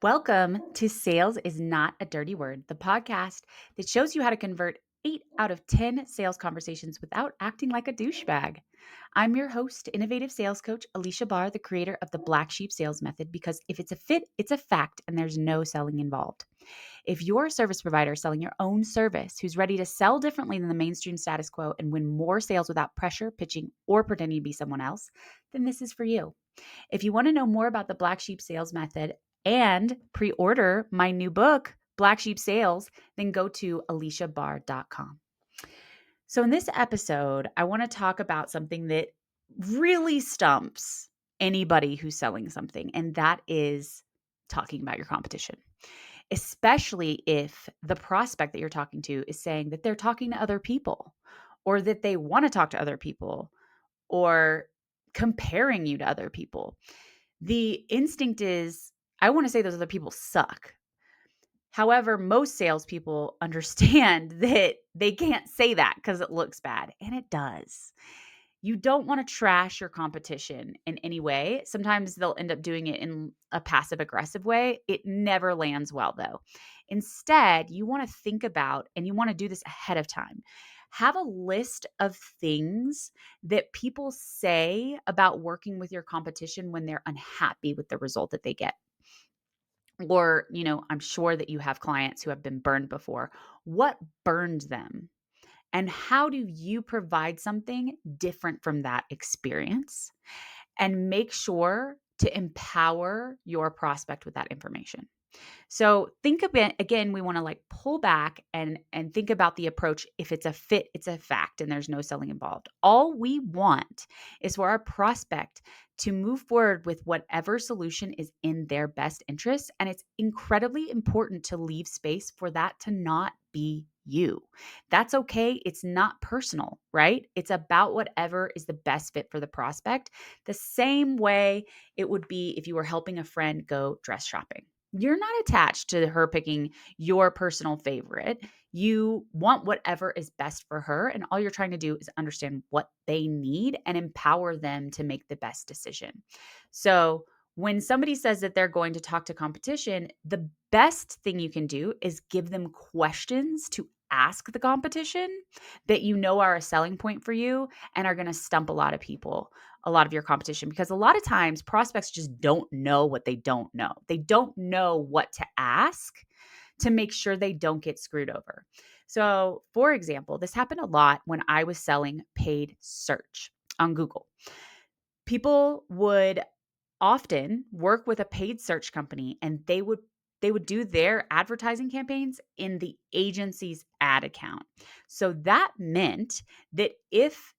Welcome to Sales is Not a Dirty Word, the podcast that shows you how to convert 8 out of 10 sales conversations without acting like a douchebag. I'm your host, innovative sales coach, Aleasha Bahr, the creator of the Black Sheep Sales Method, because if it's a fit, it's a fact, and there's no selling involved. If you're a service provider selling your own service who's ready to sell differently than the mainstream status quo and win more sales without pressure, pitching, or pretending to be someone else, then this is for you. If you want to know more about the Black Sheep Sales Method and pre-order my new book, Black Sheep Sales, then go to aleashabar.com. So in this episode, I want to talk about something that really stumps anybody who's selling something, and that is talking about your competition, especially if the prospect that you're talking to is saying that they're talking to other people or that they want to talk to other people or comparing you to other people. The instinct is, I want to say those other people suck. However, most salespeople understand that they can't say that because it looks bad, and it does. You don't want to trash your competition in any way. Sometimes they'll end up doing it in a passive aggressive way. It never lands well, though. Instead, you want to think about, and you want to do this ahead of time. Have a list of things that people say about working with your competition when they're unhappy with the result that they get. Or, I'm sure that you have clients who have been burned before. What burned them? And how do you provide something different from that experience? And make sure to empower your prospect with that information. So think a bit again, we want to pull back and think about the approach. If it's a fit, it's a fact and there's no selling involved. All we want is for our prospect to move forward with whatever solution is in their best interest. And it's incredibly important to leave space for that to not be you. That's okay. It's not personal, right? It's about whatever is the best fit for the prospect. The same way it would be if you were helping a friend go dress shopping. You're not attached to her picking your personal favorite. You want whatever is best for her. And all you're trying to do is understand what they need and empower them to make the best decision. So when somebody says that they're going to talk to competition, the best thing you can do is give them questions to ask the competition that you know are a selling point for you and are going to stump a lot of people, a lot of your competition, because a lot of times prospects just don't know what they don't know. They don't know what to ask to make sure they don't get screwed over. So, for example, this happened a lot when I was selling paid search on Google. People would often work with a paid search company and they would do their advertising campaigns in the agency's ad account. So that meant that if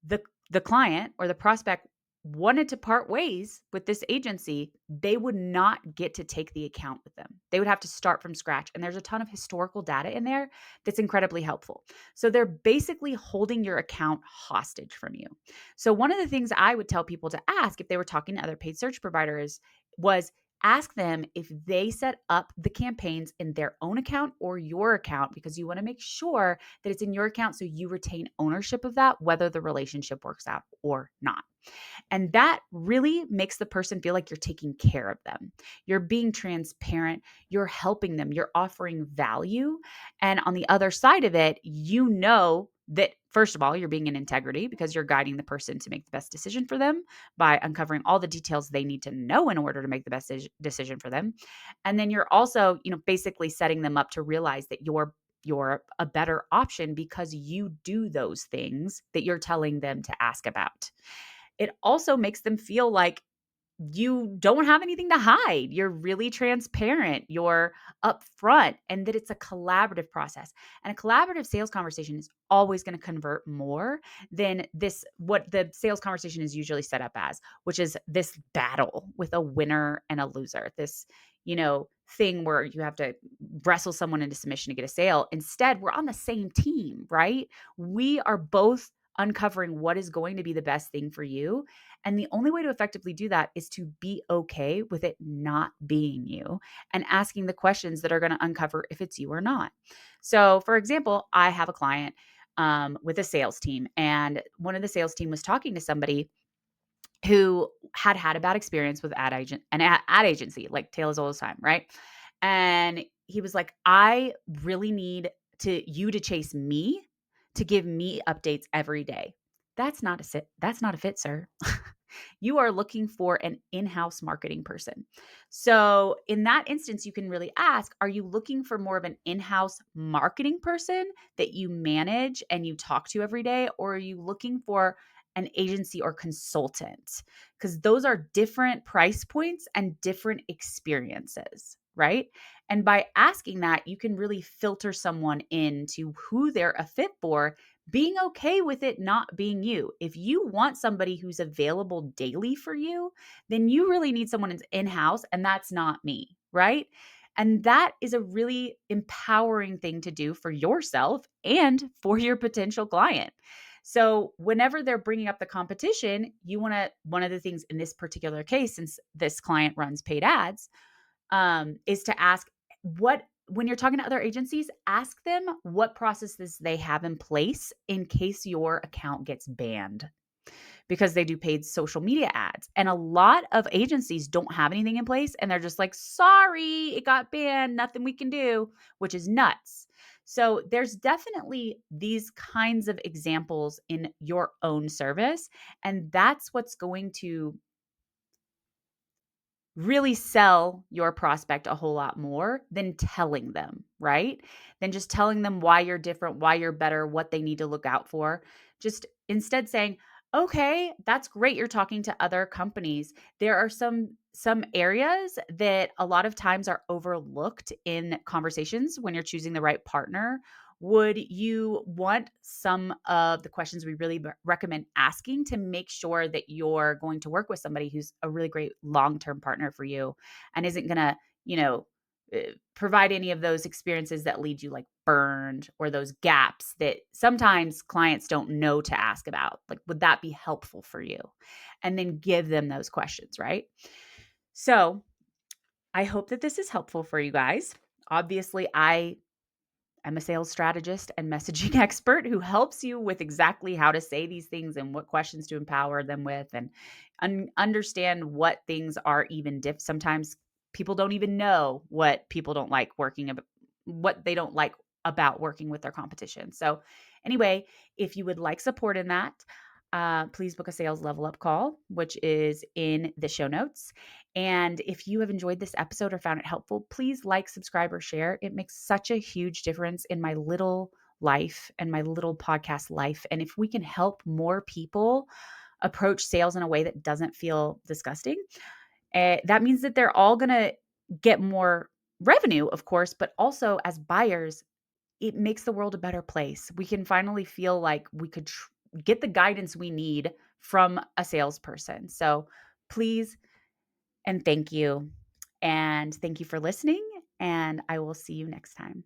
the client or the prospect wanted to part ways with this agency, they would not get to take the account with them. They would have to start from scratch. And there's a ton of historical data in there that's incredibly helpful. So they're basically holding your account hostage from you. So one of the things I would tell people to ask if they were talking to other paid search providers was ask them if they set up the campaigns in their own account or your account, because you want to make sure that it's in your account so you retain ownership of that, whether the relationship works out or not. And that really makes the person feel like you're taking care of them. You're being transparent, you're helping them, you're offering value. And on the other side of it, you know that, first of all, you're being in integrity because you're guiding the person to make the best decision for them by uncovering all the details they need to know in order to make the best decision for them. And then you're also, basically setting them up to realize that you're a better option because you do those things that you're telling them to ask about. It also makes them feel like you don't have anything to hide. You're really transparent, you're upfront, and that it's a collaborative process. And a collaborative sales conversation is always going to convert more than what the sales conversation is usually set up as, which is this battle with a winner and a loser. This, thing where you have to wrestle someone into submission to get a sale. Instead, we're on the same team, right? We are both uncovering what is going to be the best thing for you. And the only way to effectively do that is to be okay with it not being you and asking the questions that are going to uncover if it's you or not. So, for example, I have a client with a sales team, and one of the sales team was talking to somebody who had a bad experience with ad agency, like tale as old as time, right? And he was like, "I really need you to chase me, to give me updates every day." That's not a fit, sir. You are looking for an in-house marketing person. So, in that instance, you can really ask, are you looking for more of an in-house marketing person that you manage and you talk to every day, or are you looking for an agency or consultant? Because those are different price points and different experiences, right? And by asking that, you can really filter someone into who they're a fit for, being okay with it not being you. If you want somebody who's available daily for you, then you really need someone who's in-house, and that's not me, right? And that is a really empowering thing to do for yourself and for your potential client. So, whenever they're bringing up the competition, you want to, one of the things in this particular case, since this client runs paid ads, is to ask what, when you're talking to other agencies, ask them what processes they have in place in case your account gets banned because they do paid social media ads. And a lot of agencies don't have anything in place and they're just like, sorry, it got banned, nothing we can do, which is nuts. So there's definitely these kinds of examples in your own service. And that's what's going to really sell your prospect a whole lot more than telling them, right? Than just telling them why you're different, why you're better, what they need to look out for. Just instead saying, "Okay, that's great you're talking to other companies. There are some areas that a lot of times are overlooked in conversations when you're choosing the right partner. Would you want some of the questions we really recommend asking to make sure that you're going to work with somebody who's a really great long-term partner for you and isn't going to, you know, provide any of those experiences that lead you like burned or those gaps that sometimes clients don't know to ask about? Like, would that be helpful for you? And then give them those questions, right? So I hope that this is helpful for you guys. Obviously, I'm a sales strategist and messaging expert who helps you with exactly how to say these things and what questions to empower them with and understand what things are even sometimes people don't even know what people don't like what they don't like about working with their competition. So anyway, if you would like support in that, please book a sales level up call, which is in the show notes. And if you have enjoyed this episode or found it helpful, please like, subscribe, or share. It makes such a huge difference in my little life and my little podcast life. And if we can help more people approach sales in a way that doesn't feel disgusting, that means that they're all going to get more revenue, of course, but also as buyers, it makes the world a better place. We can finally feel like we could get the guidance we need from a salesperson. So please and thank you. And thank you for listening. And I will see you next time.